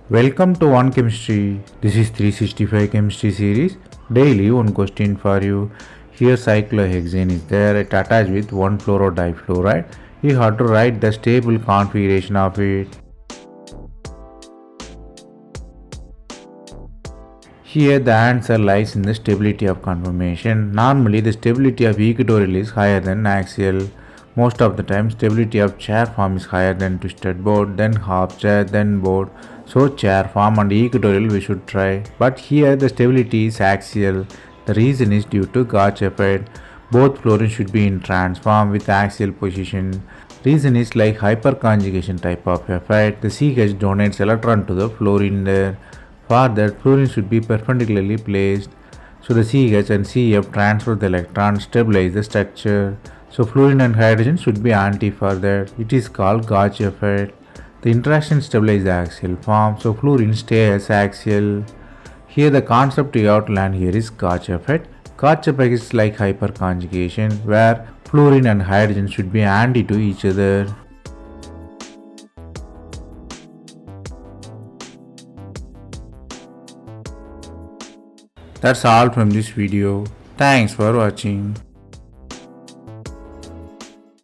Welcome to One Chemistry. This is 365 Chemistry series. Daily one question for you. Here cyclohexane is there. It attached with 1 fluorodifluoride. You have to write the stable configuration of it. Here the answer lies in the stability of conformation. Normally the stability of equatorial is higher than axial. Most of the time stability of chair form is higher than twisted board, then half chair, then board. So chair form and equatorial we should try. But here the stability is axial. The reason is due to Gauche effect. Both fluorine should be in transform with axial position. Reason is like hyperconjugation type of effect. The CH donates electron to the fluorine there. For that, fluorine should be perpendicularly placed. So the CH and CF transfer the electron, stabilize the structure. So fluorine and hydrogen should be anti for that. It is called Gauche effect. The interaction stabilize the axial form. So fluorine stays axial. Here the concept we outline here is Gauche effect. Gauche effect is like hyperconjugation where fluorine and hydrogen should be anti to each other. That's all from this video. Thanks for watching.